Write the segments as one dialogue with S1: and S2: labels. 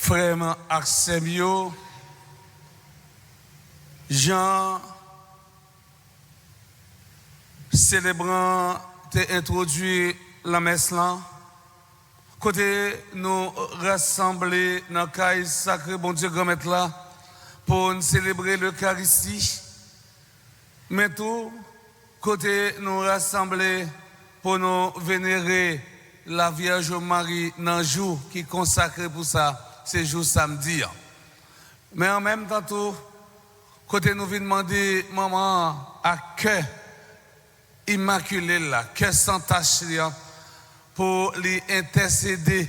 S1: Frère Axemio, Jean, célébrant, t'es introduit la messe là. Côté nous rassembler dans le caille sacré, bon Dieu, grand maître là, pour nous célébrer l'Eucharistie. Mais tout, côté nous rassembler pour nous vénérer la Vierge Marie dans le jour qui est consacré pour ça, c'est jour samedi. Mais en même temps, tout, côté nous venons demander, maman, à cœur immaculé là, cœur sans tache là, pour les intercéder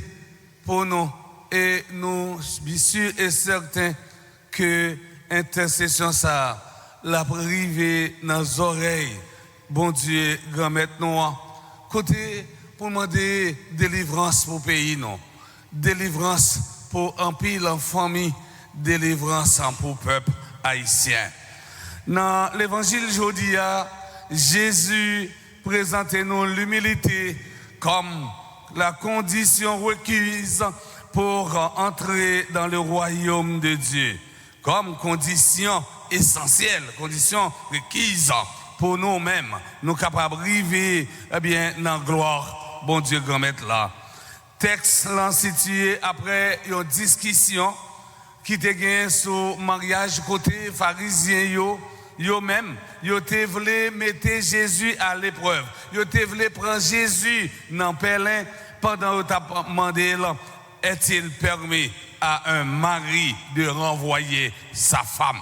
S1: pour nous. Et nous sommes sûrs et certains que l'intercession, ça, la privée dans les oreilles. Bon Dieu, grand maître, nous, côté, pour demander délivrance pour le pays, non. Délivrance pour un pays, la famille, délivrance pour le peuple haïtien. Dans l'évangile aujourd'hui, Jésus présente nous l'humilité comme la condition requise pour entrer dans le royaume de Dieu, comme condition essentielle, condition requise pour nous-mêmes, nous capables d'arriver dans la gloire, bon Dieu, grand maître là. Texte là situé après une discussion qui était gagnée sur mariage côté pharisien yo même, yo te voulu mettre Jésus à l'épreuve. Yo te voulu prendre Jésus dans Pélin pendant que tu as demandé, est-il permis à un mari de renvoyer sa femme?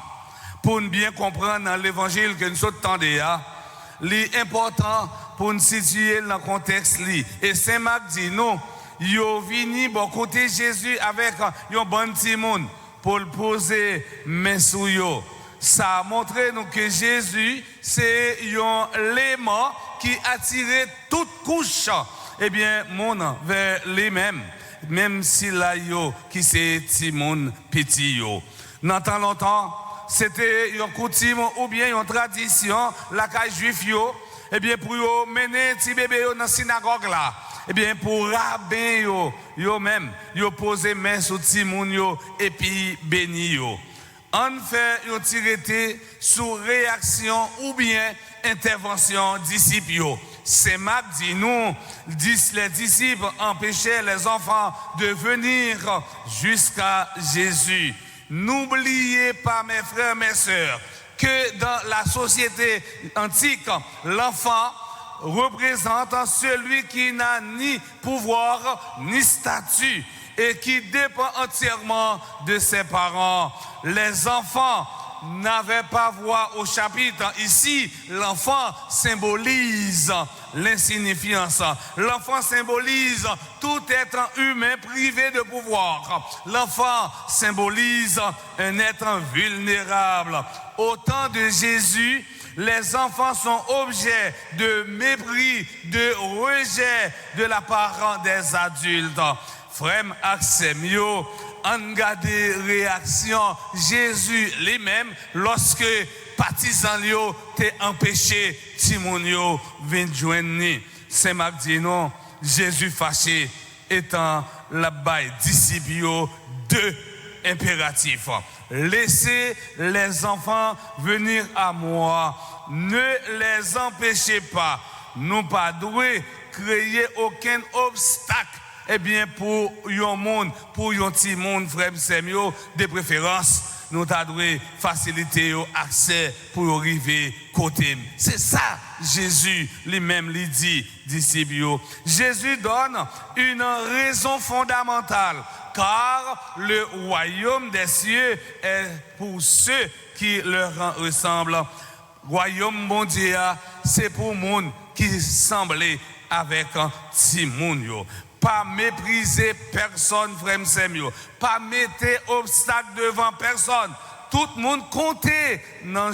S1: Pour nous bien comprendre dans l'évangile que nous attendons, l'important pour nous situer dans le contexte. Et Saint Marc dit, nous, yo vini bon côté Jésus avec un bon petit monde pour le poser main sur yo. Ça a montré nous que Jésus, c'est un élément qui attirait toute couche, monde vers lui-même, même si là, qui c'est Timon petit yo. Dans tant longtemps, c'était une coutume ou bien une tradition, la caille juif pour yo mener petit bébé dans la synagogue là. Pour rabbin yo même, yo poser main sur Timon et puis béni yo. On fait une tirette sur réaction ou bien intervention disciples. C'est Marc dit nous, les disciples empêchaient les enfants de venir jusqu'à Jésus. N'oubliez pas, mes frères, mes sœurs, que dans la société antique, l'enfant représente celui qui n'a ni pouvoir ni statut et qui dépend entièrement de ses parents. Les enfants n'avaient pas voix au chapitre. Ici, l'enfant symbolise l'insignifiance. L'enfant symbolise tout être humain privé de pouvoir. L'enfant symbolise un être vulnérable. Au temps de Jésus, les enfants sont objets de mépris, de rejet de la part des adultes. Frère Axemio, en garder réaction Jésus lui-même lorsque partisans yo t'es empêché Timonio vient joindre. Saint Marc dit non, Jésus fâché étant la baille disciples deux impératifs. Laissez les enfants venir à moi, ne les empêchez pas. Nous pas doués créer aucun obstacle. Pour yon monde, pour yon petit monde, frère Semio, de préférence, nous devons faciliter l'accès pour arriver côté. C'est ça, Jésus lui-même lui dit, disciples. Jésus donne une raison fondamentale, car le royaume des cieux est pour ceux qui leur ressemblent. Royaume bon Dieu, c'est pour le monde qui semble avec un petit monde. Pas mépriser personne, frère Semio. Pas mettre obstacle devant personne. Tout le monde comptait dans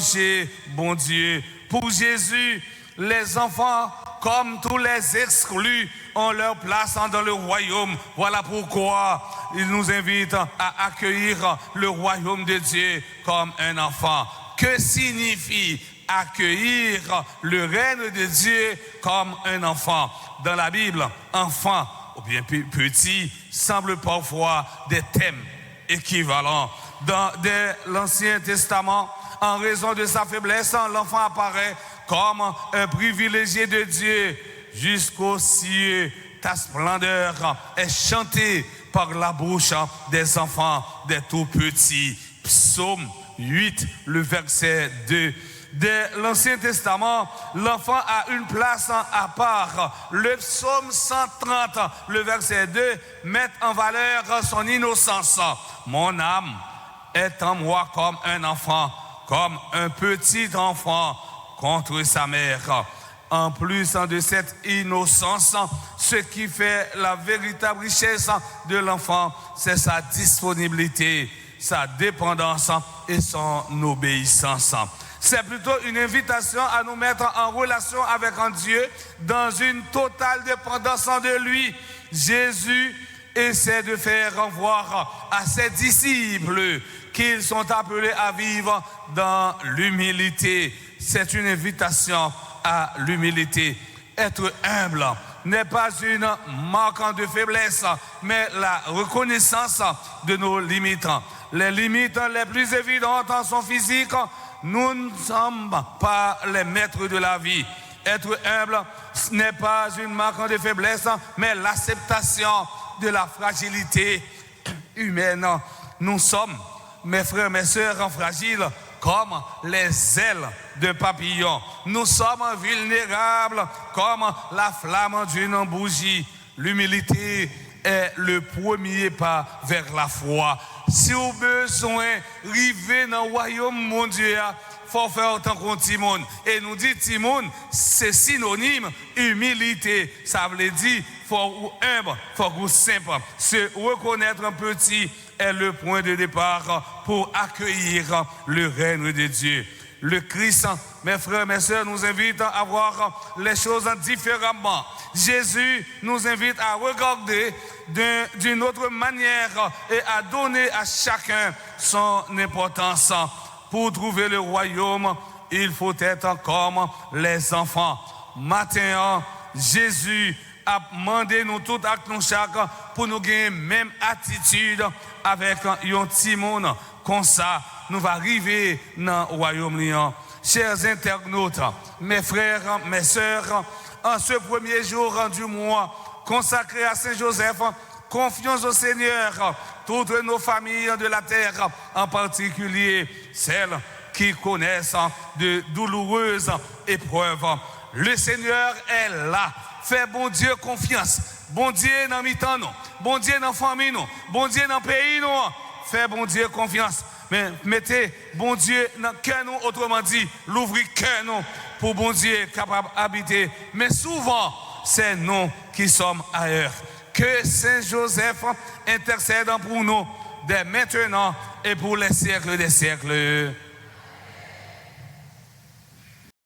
S1: bon Dieu. Pour Jésus, les enfants, comme tous les exclus, ont leur place dans le royaume. Voilà pourquoi il nous invite à accueillir le royaume de Dieu comme un enfant. Que signifie accueillir le règne de Dieu comme un enfant? Dans la Bible, enfant ou bien petit semble parfois des thèmes équivalent. Dès l'Ancien Testament, en raison de sa faiblesse, l'enfant apparaît comme un privilégié de Dieu jusqu'aux cieux. Ta splendeur est chantée par la bouche des enfants, des tout petits. Psaume 8, le verset 2. Dès l'Ancien Testament, l'enfant a une place à part. Le psaume 130, le verset 2, met en valeur son innocence. Mon âme est en moi comme un enfant, comme un petit enfant contre sa mère. En plus de cette innocence, ce qui fait la véritable richesse de l'enfant, c'est sa disponibilité, sa dépendance et son obéissance. C'est plutôt une invitation à nous mettre en relation avec un Dieu dans une totale dépendance de lui. Jésus essaie de faire voir à ses disciples qu'ils sont appelés à vivre dans l'humilité. C'est une invitation à l'humilité. Être humble n'est pas une marque de faiblesse, mais la reconnaissance de nos limites. Les limites les plus évidentes sont physiques. Nous ne sommes pas les maîtres de la vie. Être humble n'est pas une marque de faiblesse, mais l'acceptation de la fragilité humaine. Nous sommes, mes frères, mes sœurs, fragiles comme les ailes d'un papillon. Nous sommes vulnérables comme la flamme d'une bougie. L'humilité est le premier pas vers la foi. Si vous avez besoin d'arriver dans le royaume, mon Dieu, il faut faire autant qu'on Timon. Et nous dit Timon, c'est synonyme humilité. Ça veut dire faut humble, faut simple. Se reconnaître un petit est le point de départ pour accueillir le règne de Dieu. Le Christ, mes frères, mes sœurs, nous invite à voir les choses différemment. Jésus nous invite à regarder d'une autre manière et à donner à chacun son importance. Pour trouver le royaume, il faut être comme les enfants. Matin, Jésus a demandé nous tous à nous chaque pour nous gagner même attitude avec un petit monde. Comme ça, nous va arriver dans le royaume. Chers internautes, mes frères, mes sœurs, en ce premier jour du mois consacré à Saint-Joseph, confions au Seigneur toutes nos familles de la terre, en particulier celles qui connaissent de douloureuses épreuves. Le Seigneur est là. Fais bon Dieu confiance. Bon Dieu dans mi-temps nous. Bon Dieu dans la famille nous. Bon Dieu dans le pays nous. Fais bon Dieu confiance. Mais mettez bon Dieu dans le cœur nous, autrement dit, l'ouvrir cœur nous pour bon Dieu capable d'habiter. Mais souvent, c'est nous qui sommes ailleurs. Que Saint Joseph intercède pour nous dès maintenant et pour les siècles des siècles.